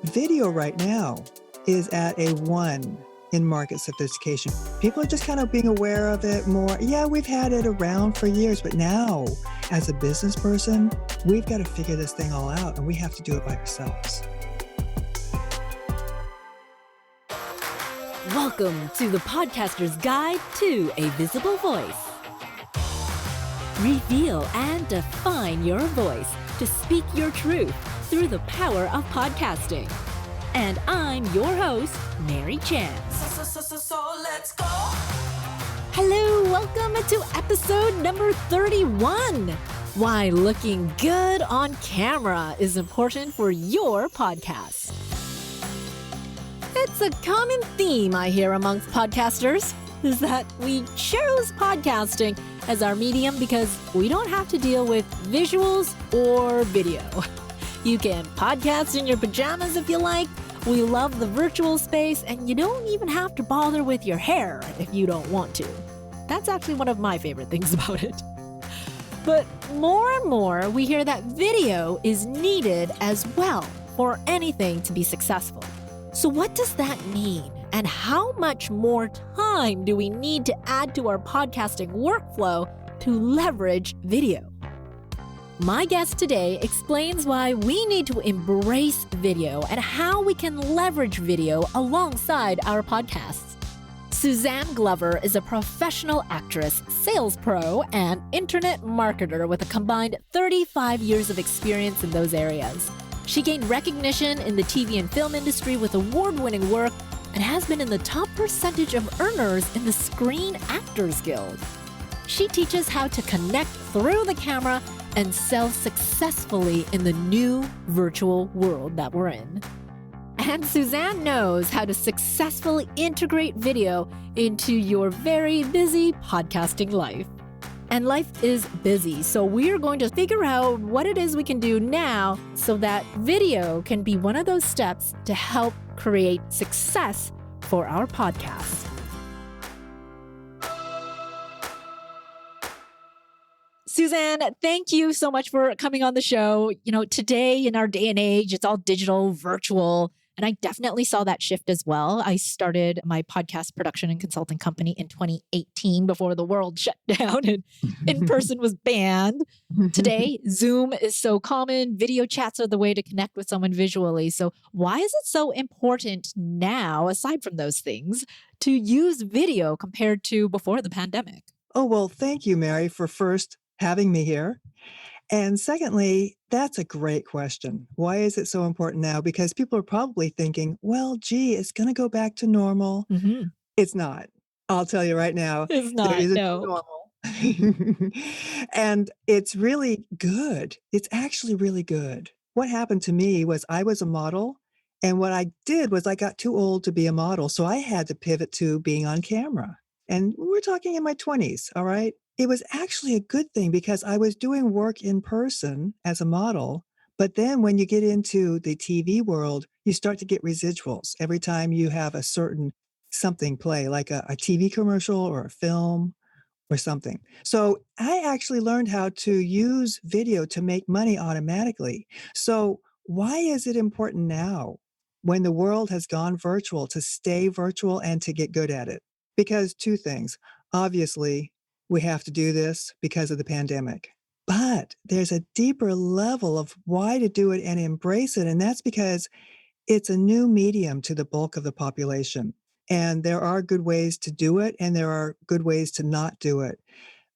video right now is at a 1 in market sophistication. People are just kind of being aware of it more. Yeah, we've had it around for years, but now as a business person, we've got to figure this thing all out and we have to do it by ourselves. Welcome to the Podcaster's Guide to a Visible Voice. Reveal and define your voice to speak your truth through the power of podcasting. And I'm your host, Mary Chan. So let's go. Hello, welcome to episode number 31. Why looking good on camera is important for your podcast. It's a common theme I hear amongst podcasters is that we chose podcasting as our medium because we don't have to deal with visuals or video. You can podcast in your pajamas if you like. We love the virtual space, and you don't even have to bother with your hair if you don't want to. That's actually one of my favorite things about it. But more and more, we hear that video is needed as well for anything to be successful. So what does that mean? And how much more time do we need to add to our podcasting workflow to leverage video? My guest today explains why we need to embrace video and how we can leverage video alongside our podcasts. Suzanne Glover is a professional actress, sales pro, and internet marketer with a combined 35 years of experience in those areas. She gained recognition in the TV and film industry with award-winning work and has been in the top percentage of earners in the Screen Actors Guild. She teaches how to connect through the camera and sell successfully in the new virtual world that we're in. And Suzanne knows how to successfully integrate video into your very busy podcasting life. And life is busy, so we're going to figure out what it is we can do now so that video can be one of those steps to help create success for our podcast. Suzanne, thank you so much for coming on the show. You know, today in our day and age, it's all digital, virtual, and I definitely saw that shift as well. I started my podcast production and consulting company in 2018 before the world shut down and in-person was banned. Today, Zoom is so common. Video chats are the way to connect with someone visually. So why is it so important now, aside from those things, to use video compared to before the pandemic? Oh, well, thank you, Mary, for first having me here. And secondly, that's a great question. Why is it so important now? Because people are probably thinking, well, gee, it's going to go back to normal. Mm-hmm. It's not. I'll tell you right now. It's not, there isn't no. normal. And it's really good. It's actually really good. What happened to me was I was a model. And what I did was I got too old to be a model. So I had to pivot to being on camera. And we're talking in my 20s, all right? It was actually a good thing because I was doing work in person as a model. But then when you get into the TV world, you start to get residuals every time you have a certain something play, like a TV commercial or a film or something. So I actually learned how to use video to make money automatically. So why is it important now when the world has gone virtual to stay virtual and to get good at it? Because two things. Obviously, we have to do this because of the pandemic. But there's a deeper level of why to do it and embrace it. And that's because it's a new medium to the bulk of the population. And there are good ways to do it, and there are good ways to not do it.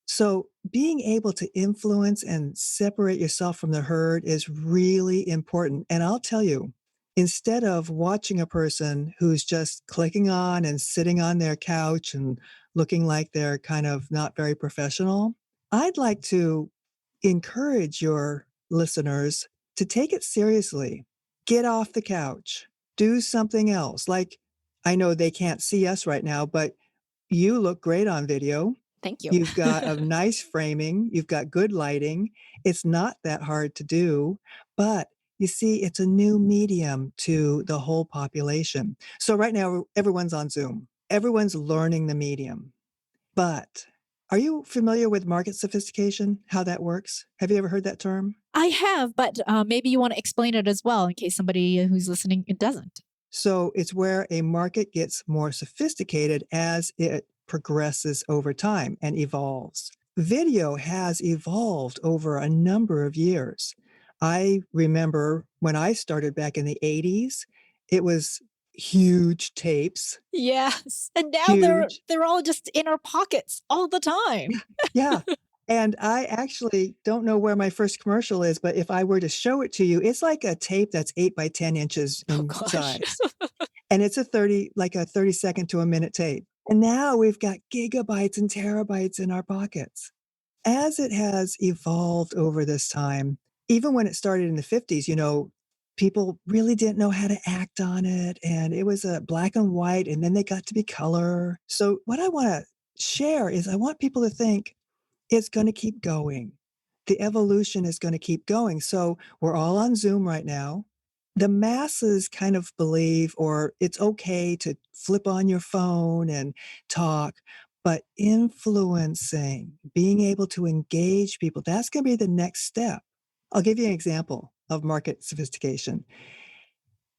So being able to influence and separate yourself from the herd is really important. And I'll tell you, instead of watching a person who's just clicking on and sitting on their couch and looking like they're kind of not very professional, I'd like to encourage your listeners to take it seriously. Get off the couch. Do something else. Like, I know they can't see us right now, but you look great on video. Thank you. You've got a nice framing. You've got good lighting. It's not that hard to do, but you see, it's a new medium to the whole population. So right now, everyone's on Zoom. Everyone's learning the medium. But Are you familiar with market sophistication, how that works? Have you ever heard that term? I have, but maybe you want to explain it as well in case somebody who's listening it doesn't. So it's where a market gets more sophisticated as it progresses over time and evolves. Video has evolved over a number of years. I remember when I started back in the 80s, it was huge tapes, Yes. And now they're huge. they're all just in our pockets all the time. Yeah. And I actually don't know where my first commercial is, but if I were to show it to you, it's like a tape that's 8 by 10 inches Oh in gosh. size. And it's a 30 like a 30-second to a minute tape. And now we've got gigabytes and terabytes in our pockets. As it has evolved over this time, even when it started in the 50s, people really didn't know how to act on it, and it was a black and white, and then they got to be color. So what I wanna share is I want people to think it's gonna keep going. The evolution is gonna keep going. So we're all on Zoom right now. The masses kind of believe or it's okay to flip on your phone and talk, but influencing, being able to engage people, that's gonna be the next step. I'll give you an example of market sophistication.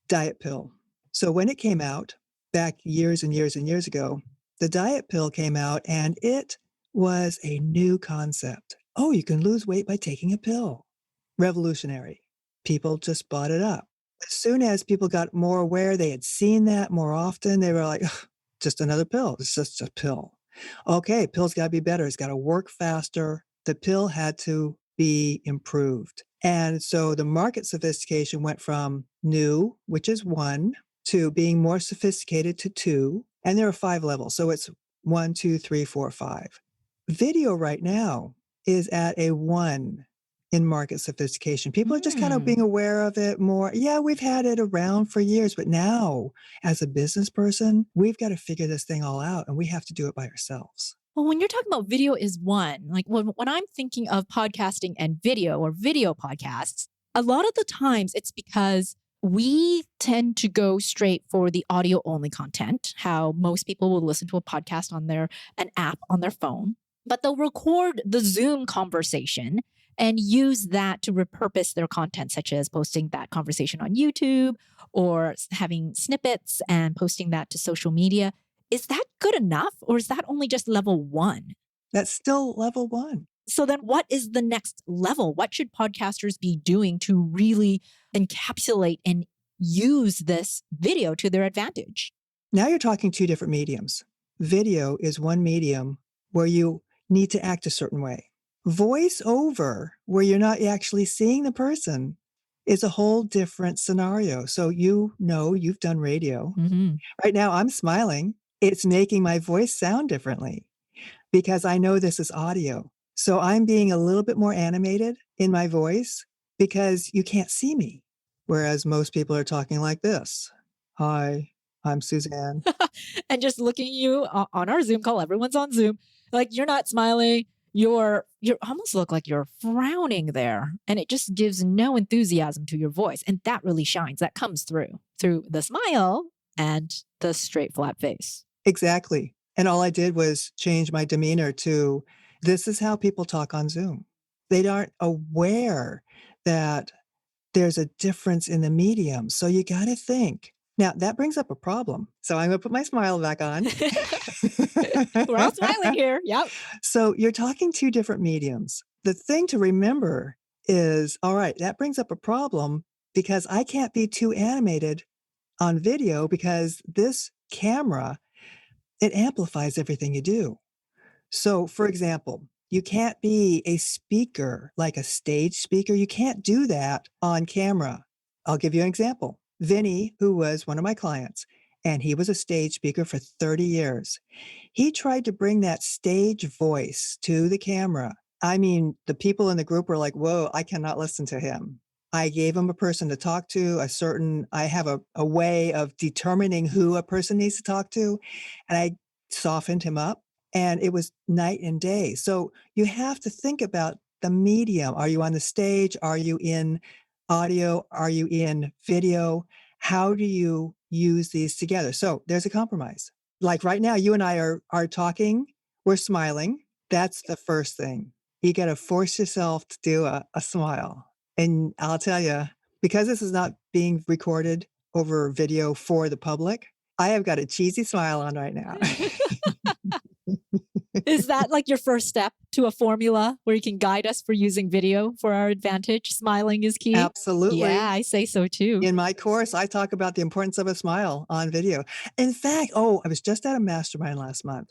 Diet pill. So when it came out back years and years and years ago, the diet pill came out and it was a new concept. Oh, you can lose weight by taking a pill. Revolutionary. People just bought it up. As soon as people got more aware, they had seen that more often, they were like, "Ugh, just another pill. It's just a pill. Okay, pill's got to be better. It's got to work faster. The pill had to be improved. And so the market sophistication went from new, which is one, to being more sophisticated to two. And there are 5 levels. So it's one, two, three, four, five. Video right now is at a one in market sophistication. People are just kind of Hmm. being aware of it more. Yeah, we've had it around for years, but now as a business person, we've got to figure this thing all out and we have to do it by ourselves. Well, when you're talking about video is one, like when I'm thinking of podcasting and video or video podcasts, a lot of the times it's because we tend to go straight for the audio only content, how most people will listen to a podcast on an app on their phone, but they'll record the Zoom conversation and use that to repurpose their content, such as posting that conversation on YouTube or having snippets and posting that to social media. Is that good enough or is that only just level one? That's still level one. So then what is the next level? What should podcasters be doing to really encapsulate and use this video to their advantage? Now you're talking two different mediums. Video is one medium where you need to act a certain way. Voice over, where you're not actually seeing the person, is a whole different scenario. So you've done radio. Mhm. Right now, I'm smiling. It's making my voice sound differently because I know this is audio. So I'm being a little bit more animated in my voice because you can't see me. Whereas most people are talking like this. Hi, I'm Suzanne. And just looking at you on our Zoom call, everyone's on Zoom, like you're not smiling. You almost look like you're frowning there. And it just gives no enthusiasm to your voice. And that really shines. That comes through the smile and the straight flat face. Exactly. And all I did was change my demeanor to this is how people talk on Zoom. They aren't aware that there's a difference in the medium. So you got to think. Now, that brings up a problem. So I'm going to put my smile back on. We're all smiling here. Yep. So you're talking two different mediums. The thing to remember is, all right, that brings up a problem because I can't be too animated on video because this camera, it amplifies everything you do. So, for example, you can't be a speaker, like a stage speaker. You can't do that on camera. I'll give you an example. Vinny, who was one of my clients, and he was a stage speaker for 30 years. He tried to bring that stage voice to the camera. I mean, the people in the group were like, whoa, I cannot listen to him. I gave him a person to talk to, I have a way of determining who a person needs to talk to. And I softened him up and it was night and day. So you have to think about the medium. Are you on the stage? Are you in audio? Are you in video? How do you use these together? So there's a compromise. Like right now, you and I are talking, we're smiling. That's the first thing. You gotta force yourself to do a smile, and I'll tell you, because this is not being recorded over video for the public, I have got a cheesy smile on right now. Is that like your first step to a formula where you can guide us for using video for our advantage? Smiling is key? Yeah, Absolutely. I say so too. In my course, I talk about the importance of a smile on video. In fact, I was just at a mastermind last month,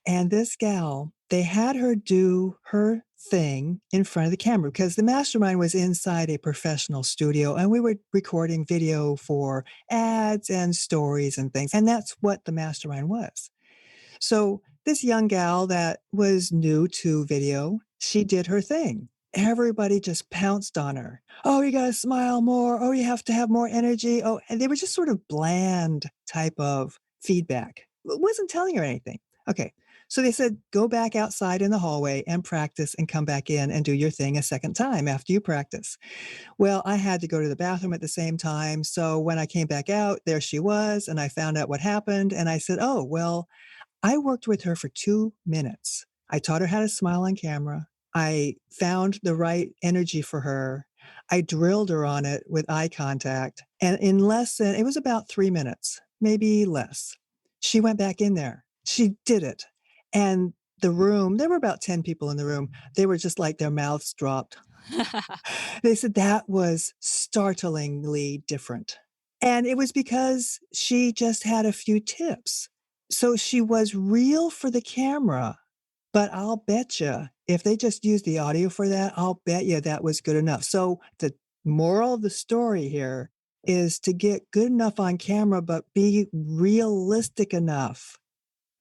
and this gal, they had her do her thing in front of the camera because the mastermind was inside a professional studio and we were recording video for ads and stories and things. And that's what the mastermind was. So this young gal that was new to video, she did her thing. Everybody just pounced on her. "Oh, you gotta smile more. Oh, you have to have more energy." Oh, and they were just sort of bland type of feedback. It wasn't telling her anything. Okay. So they said, go back outside in the hallway and practice and come back in and do your thing a second time after you practice. Well, I had to go to the bathroom at the same time. So when I came back out, there she was, and I found out what happened. And I said, "Oh, well, I worked with her for 2 minutes. I taught her how to smile on camera. I found the right energy for her. I drilled her on it with eye contact, and in less than it was about 3 minutes, maybe less. She went back in there. She did it, and the room there were about 10 people in the room. They were just like their mouths dropped. They said that was startlingly different. And it was because she just had a few tips. So she was real for the camera, but I'll bet you if they just used the audio for that, I'll bet you that was good enough. So the moral of the story here is to get good enough on camera, but be realistic enough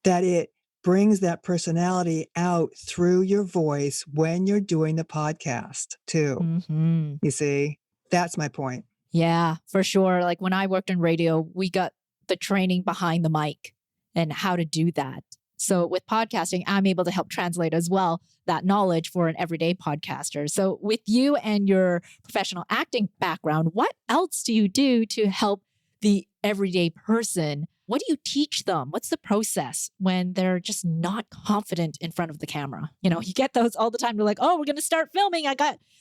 that it brings that personality out through your voice when you're doing the podcast too. Hmm. You see? That's my point. Yeah, for sure. Like when I worked in radio, we got the training behind the mic and how to do that. So with podcasting, I'm able to help translate as well that knowledge for an everyday podcaster. So with you and your professional acting background, what else do you do to help the everyday person? What do you teach them? What's the process when they're just not confident in front of the camera? You know, you get those all the time. They're like, "Oh, we're going to start filming.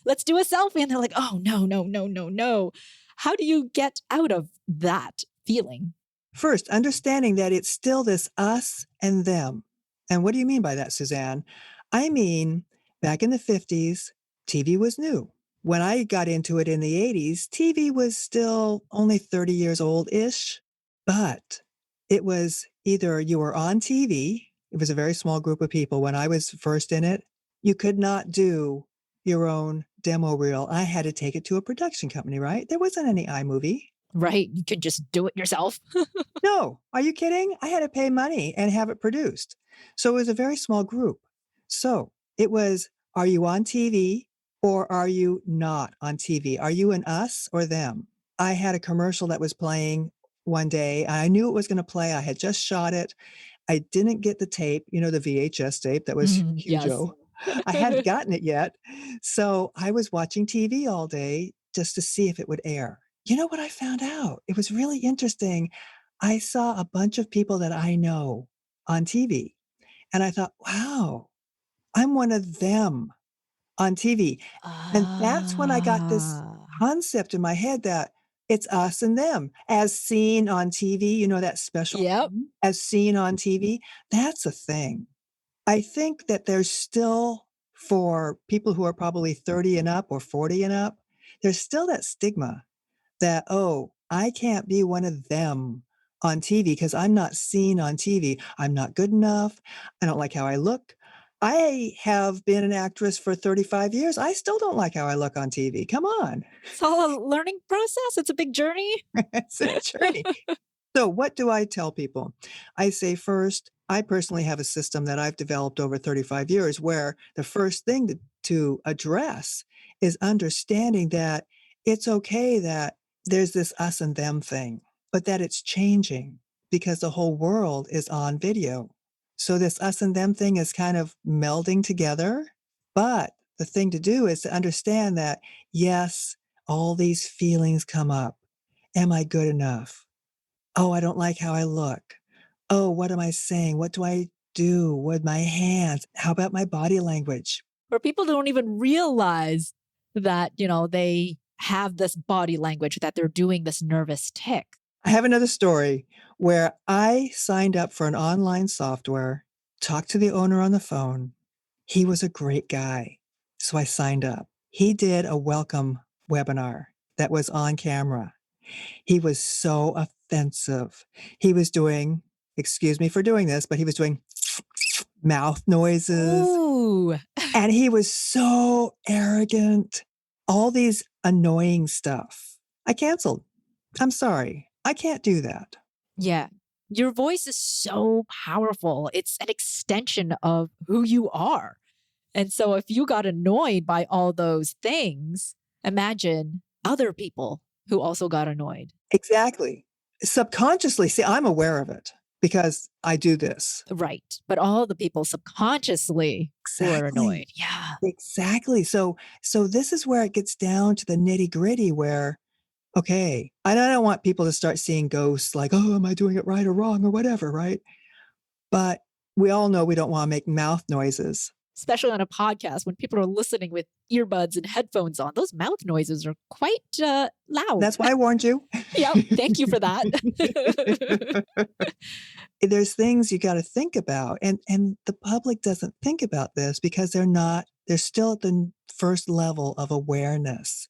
Let's do a selfie." And they're like, "Oh, no, no, no, no, no." How do you get out of that feeling? First, understanding that it's still this us and them. And what do you mean by that, Suzanne? I mean, back in the 50s, TV was new. When I got into it in the 80s, TV was still only 30 years old ish, but it was either you were on TV, it was a very small group of people. When I was first in it, you could not do your own demo reel. I had to take it to a production company, right? There wasn't any iMovie. Right? You could just do it yourself. No, are you kidding? I had to pay money and have it produced. So it was a very small group. So it was, are you on TV or are you not on TV? Are you an us or them? I had a commercial that was playing one day. I knew it was going to play. I had just shot it. I didn't get the tape, the VHS tape that was Mhm, yes. huge. I hadn't gotten it yet. So I was watching TV all day just to see if it would air. You know what I found out? It was really interesting. I saw a bunch of people that I know on TV, and I thought, wow, I'm one of them on TV. And that's when I got this Ah, concept in my head that it's us and them as seen on TV, that special yep. as seen on TV. That's a thing. I think that there's still, for people who are probably 30 and up or 40 and up, there's still that stigma that, "Oh, I can't be one of them on TV because I'm not seen on TV. I'm not good enough. I don't like how I look." I have been an actress for 35 years. I still don't like how I look on TV. Come on. It's all a learning process. It's a big journey. It's a journey. So, what do I tell people? I say, first, I personally have a system that I've developed over 35 years where the first thing to address is understanding that it's okay that there's this us and them thing, but that it's changing because the whole world is on video. So, this us and them thing is kind of melding together. But the thing to do is to understand that, yes, all these feelings come up. Am I good enough? Oh, I don't like how I look. Oh, what am I saying? What do I do with my hands? How about my body language? Where people don't even realize that, they have this body language, that they're doing this nervous tick. I have another story where I signed up for an online software, talked to the owner on the phone. He was a great guy. So I signed up. He did a welcome webinar that was on camera. He was so offensive. He was doing, excuse me for doing this, but he was doing mouth noises Ooh. and he was so arrogant. All these annoying stuff. I canceled. I'm sorry. I can't do that. Yeah. Your voice is so powerful. It's an extension of who you are. And so if you got annoyed by all those things, imagine other people who also got annoyed. Exactly. Subconsciously, see, I'm aware of it because I do this. Right. But all the people subconsciously who are annoyed. Exactly. Yeah. Exactly. So this is where it gets down to the nitty-gritty where, okay, and I don't want people to start seeing ghosts like, "Oh, am I doing it right or wrong?" or whatever, right? But we all know we don't wanna make mouth noises. Especially on a podcast when people are listening with earbuds and headphones on. Those mouth noises are quite loud. That's why I warned you. Yep. Thank you for that. There's things you gotta think about, and the public doesn't think about this because they're still at the first level of awareness.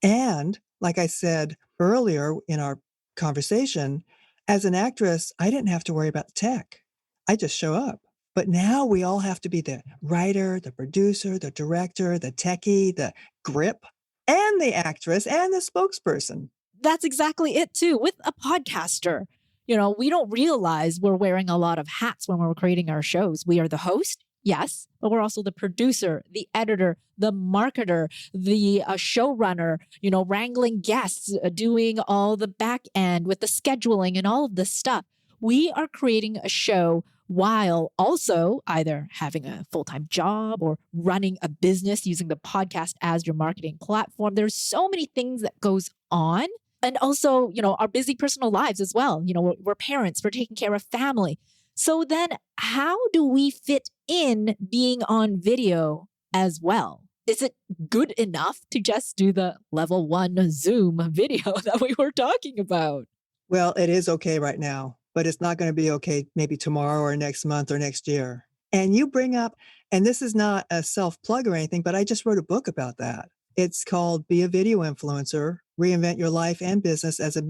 And like I said earlier in our conversation, as an actress, I didn't have to worry about the tech. I just show up. But now we all have to be the writer, the producer, the director, the techie, the grip, and the actress and the spokesperson. That's exactly it too with a podcaster. We don't realize we're wearing a lot of hats when we're creating our shows. We are the host, yes, but we're also the producer, the editor, the marketer, the showrunner, wrangling guests, doing all the back end with the scheduling and all of this stuff. We are creating a show while also either having a full-time job or running a business using the podcast as your marketing platform. There's so many things that goes on. And also, our busy personal lives as well. We're parents, we're taking care of family. So then how do we fit in being on video as well? Is it good enough to just do the level 1 Zoom video that we were talking about? Well, it is okay right now, but it's not gonna be okay maybe tomorrow or next month or next year. And you bring up, and this is not a self-plug or anything, but I just wrote a book about that. It's called Be a Video Influencer, Reinvent Your Life and Business as a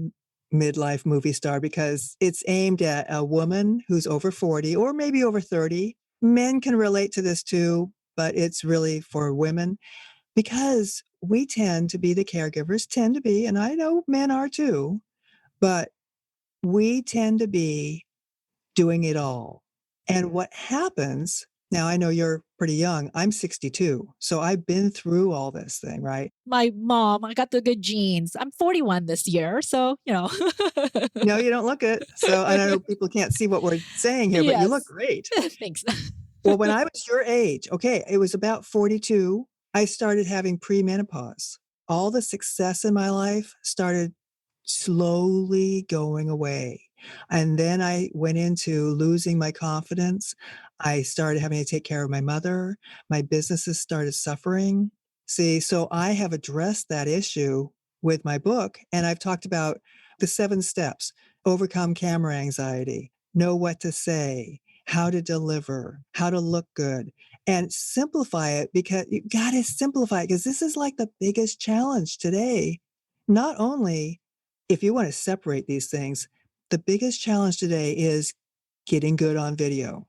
Midlife Movie Star, because it's aimed at a woman who's over 40 or maybe over 30. Men can relate to this too, but it's really for women because we tend to be the caregivers, tend to be, and I know men are too, but we tend to be doing it all. And what happens now, I know you're pretty young. I'm 62. So I've been through all this thing, right? My mom, I got the good genes. I'm 41 this year. So, No, you don't look it. So I know people can't see what we're saying here, but you look Yes. great. Thanks. Well, when I was your age, okay, it was about 42, I started having premenopause. All the success in my life started slowly going away. And then I went into losing my confidence. I started having to take care of my mother. My businesses started suffering. See, so I have addressed that issue with my book, and I've talked about the 7 steps: overcome camera anxiety, know what to say, how to deliver, how to look good, and simplify it because you got to simplify it because this is like the biggest challenge today. Not only if you want to separate these things, the biggest challenge today is getting good on video.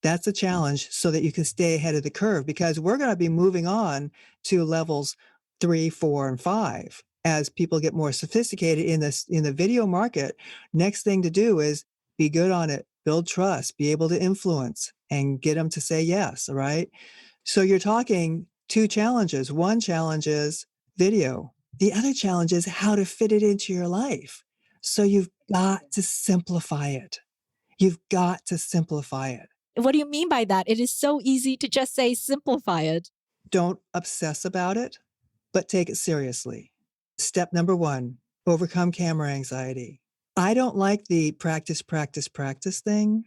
That's a challenge so that you can stay ahead of the curve because we're going to be moving on to levels 3, 4, and 5 as people get more sophisticated in the video market. Next thing to do is be good on it, build trust, be able to influence and get them to say yes, all right? So you're talking 2 challenges. One challenge is video. The other challenge is how to fit it into your life. So you've got to simplify it. You've got to simplify it. What do you mean by that? It is so easy to just say simplify it. Don't obsess about it, but take it seriously. Step number 1, overcome camera anxiety. I don't like the practice, practice, practice thing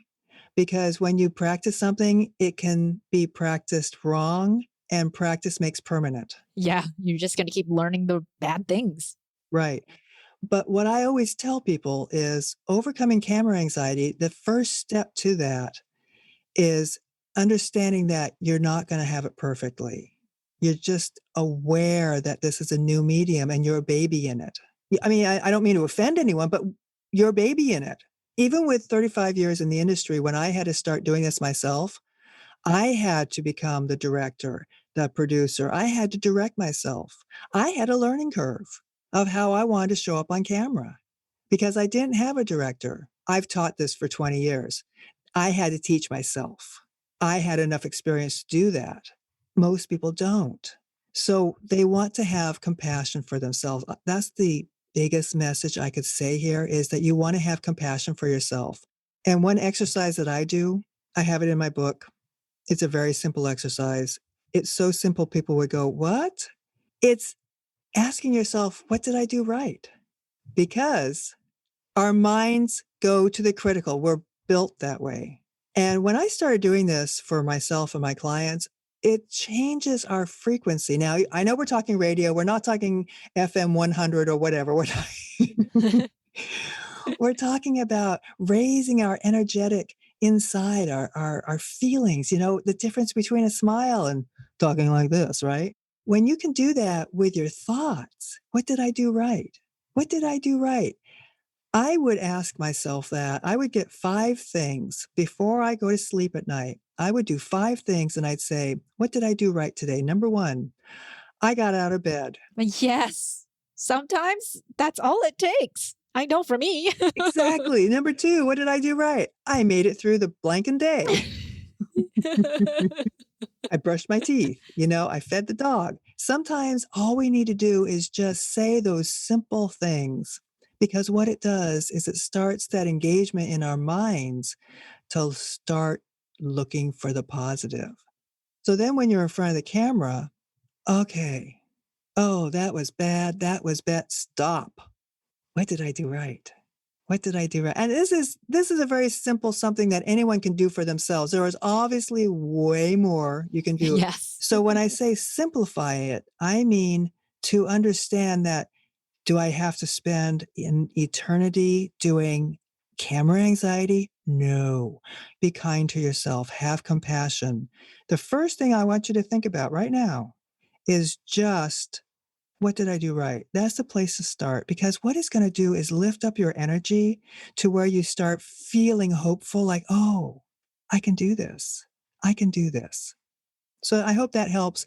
because when you practice something, it can be practiced wrong, and practice makes permanent. Yeah, you're just going to keep learning the bad things. Right. But what I always tell people is overcoming camera anxiety, the first step to that is understanding that you're not going to have it perfectly. You're just aware that this is a new medium and you're a baby in it. I mean, I don't mean to offend anyone, but you're a baby in it. Even with 35 years in the industry, when I had to start doing this myself, I had to become the director, the producer. I had to direct myself. I had a learning curve of how I wanted to show up on camera because I didn't have a director. I've taught this for 20 years. I had to teach myself. I had enough experience to do that. Most people don't. So they want to have compassion for themselves. That's the biggest message I could say here is that you want to have compassion for yourself. And one exercise that I do, I have it in my book. It's a very simple exercise. It's so simple people would go, "What?" It's asking yourself, "What did I do right?" Because our minds go to the critical. We're built that way. And when I started doing this for myself and my clients, it changes our frequency. Now, I know we're talking radio. We're not talking FM 100 or whatever. We're talking about raising our energetic inside, our feelings, the difference between a smile and talking like this, right? When you can do that with your thoughts, what did I do right? What did I do right? I would ask myself that. I would get 5 things before I go to sleep at night. I would do 5 things and I'd say, "What did I do right today?" Number 1, I got out of bed. Yes. Sometimes that's all it takes. I know for me. Exactly. Number 2, what did I do right? I made it through the blanking day. I brushed my teeth, I fed the dog. Sometimes all we need to do is just say those simple things because what it does is it starts that engagement in our minds to start looking for the positive. So then when you're in front of the camera, okay, oh, that was bad. That was bad. Stop. What did I do right? What did I do right? And this is a very simple something that anyone can do for themselves. There is obviously way more you can do. Yes. So when I say simplify it, I mean to understand that do I have to spend an eternity doing camera anxiety? No. Be kind to yourself. Have compassion. The first thing I want you to think about right now is just what did I do right? That's the place to start because what it's going to do is lift up your energy to where you start feeling hopeful, like, oh, I can do this. I can do this. So I hope that helps.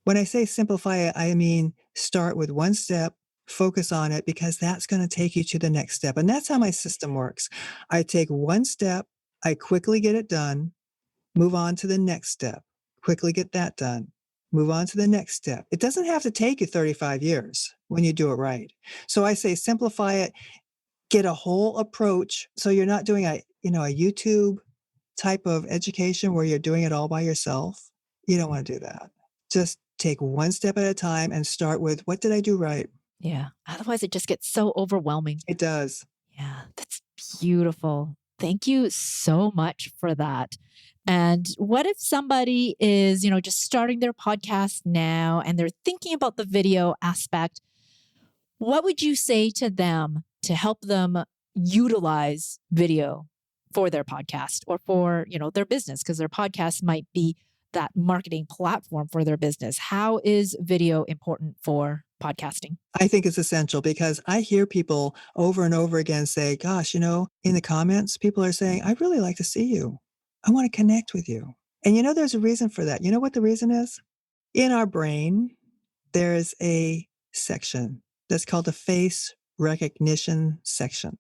When I say simplify it, I mean start with one step, focus on it because that's going to take you to the next step. And that's how my system works. I take one step, I quickly get it done, move on to the next step, quickly get that done, move on to the next step. It doesn't have to take you 35 years when you do it right. So I say simplify it, get a whole approach so you're not doing a YouTube type of education where you're doing it all by yourself. You don't want to do that. Just take one step at a time and start with what did I do right? Yeah. Otherwise, it just gets so overwhelming. It does. Yeah. That's beautiful. Thank you so much for that. And what if somebody is, just starting their podcast now and they're thinking about the video aspect? What would you say to them to help them utilize video for their podcast or for, their business? Because their podcast might be that marketing platform for their business. How is video important for podcasting? I think it's essential because I hear people over and over again say, gosh, in the comments, people are saying, I really like to see you. I want to connect with you. And there's a reason for that. You know what the reason is? In our brain, there is a section that's called the face recognition section.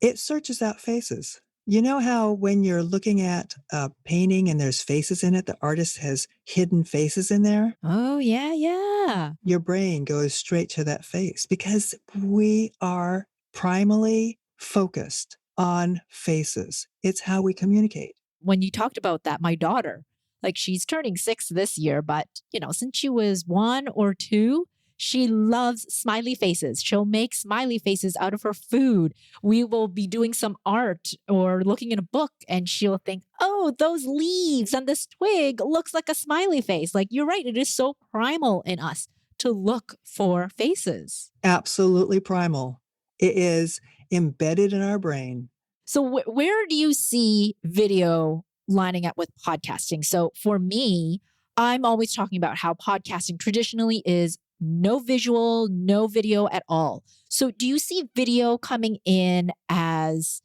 It searches out faces. You know how when you're looking at a painting and there's faces in it, the artist has hidden faces in there? Oh, yeah, yeah. Your brain goes straight to that face because we are primally focused on faces. It's how we communicate. When you talked about that, my daughter, like she's turning 6 this year, but since she was 1 or 2, She loves smiley faces. She'll make smiley faces out of her food. We will be doing some art or looking in a book, and she'll think, oh, those leaves and this twig looks like a smiley face. Like, you're right. It is so primal in us to look for faces. Absolutely primal. It is embedded in our brain. So, where do you see video lining up with podcasting? So, for me, I'm always talking about how podcasting traditionally is no visual, no video at all. So, do you see video coming in as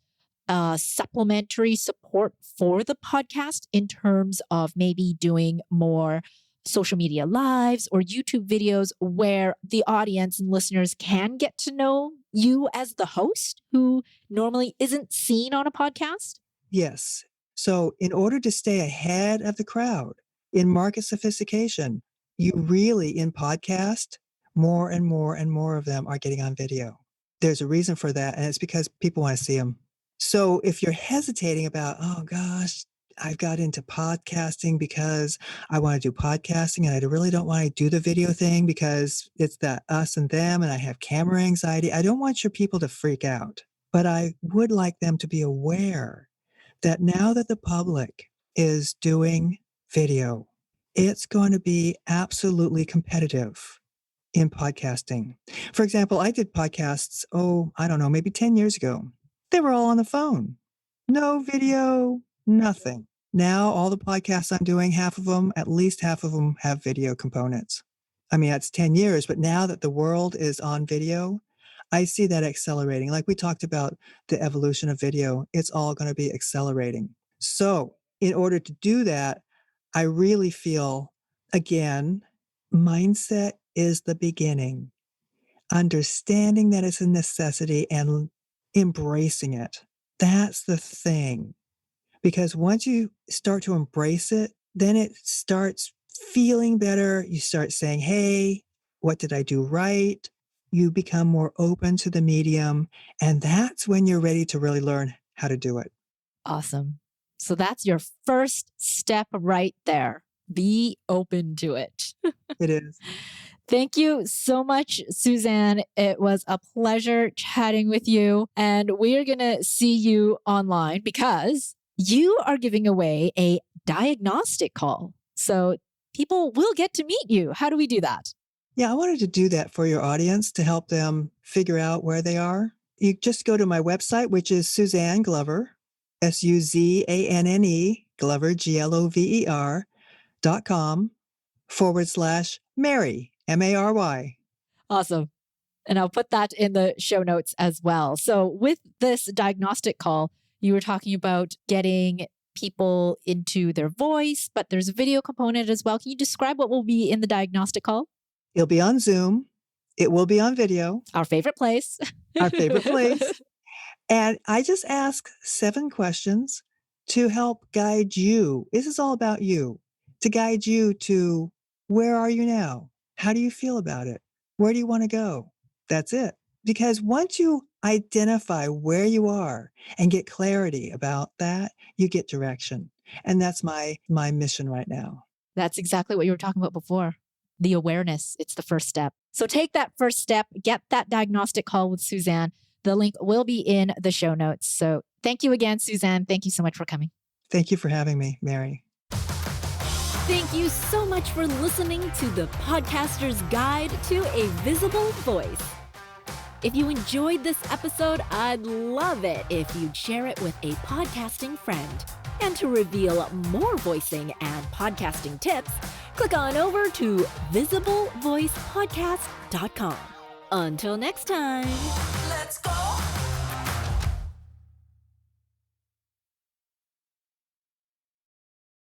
supplementary support for the podcast in terms of maybe doing more social media lives or YouTube videos where the audience and listeners can get to know you as the host who normally isn't seen on a podcast? Yes. So, in order to stay ahead of the crowd in market sophistication, you really, in podcast, more and more and more of them are getting on video. There's a reason for that, and it's because people want to see them. So, if you're hesitating about, oh gosh, I've got into podcasting because I want to do podcasting and I really don't want to do the video thing because it's that us and them and I have camera anxiety. I don't want your people to freak out, but I would like them to be aware that now that the public is doing video, it's going to be absolutely competitive in podcasting. For example, I did podcasts, I don't know, maybe 10 years ago. They were all on the phone. No video, nothing. Now, all the podcasts I'm doing, at least half of them have video components. I mean, that's 10 years, but now that the world is on video, I see that accelerating. Like we talked about the evolution of video, it's all going to be accelerating. So, in order to do that, I really feel, again, mindset is the beginning. Understanding that it's a necessity and embracing it. That's the thing. Because once you start to embrace it, then it starts feeling better. You start saying, hey, what did I do right? You become more open to the medium. And that's when you're ready to really learn how to do it. Awesome. So that's your first step right there. Be open to it. It is. Thank you so much, Suzanne. It was a pleasure chatting with you. And we are going to see you online because you are giving away a diagnostic call. So people will get to meet you. How do we do that? Yeah, I wanted to do that for your audience to help them figure out where they are. You just go to my website, which is Suzanne Glover, SUZANNE, Glover, GLOVER.com/Mary, MARY. Awesome. And I'll put that in the show notes as well. So with this diagnostic call, you were talking about getting people into their voice, but there's a video component as well. Can you describe what will be in the diagnostic call? It'll be on Zoom. It will be on video. Our favorite place. Our favorite place. And I just ask 7 questions to help guide you. This is all about you, to guide you to where are you now? How do you feel about it? Where do you want to go? That's it. Because once you identify where you are and get clarity about that, you get direction. And that's my mission right now. That's exactly what you were talking about before. The awareness, it's the first step. So take that first step, get that diagnostic call with Suzanne. The link will be in the show notes. So thank you again, Suzanne. Thank you so much for coming. Thank you for having me, Mary. Thank you so much for listening to the Podcaster's Guide to a Visible Voice. If you enjoyed this episode, I'd love it if you'd share it with a podcasting friend. And to reveal more voicing and podcasting tips, click on over to visiblevoicepodcast.com. Until next time.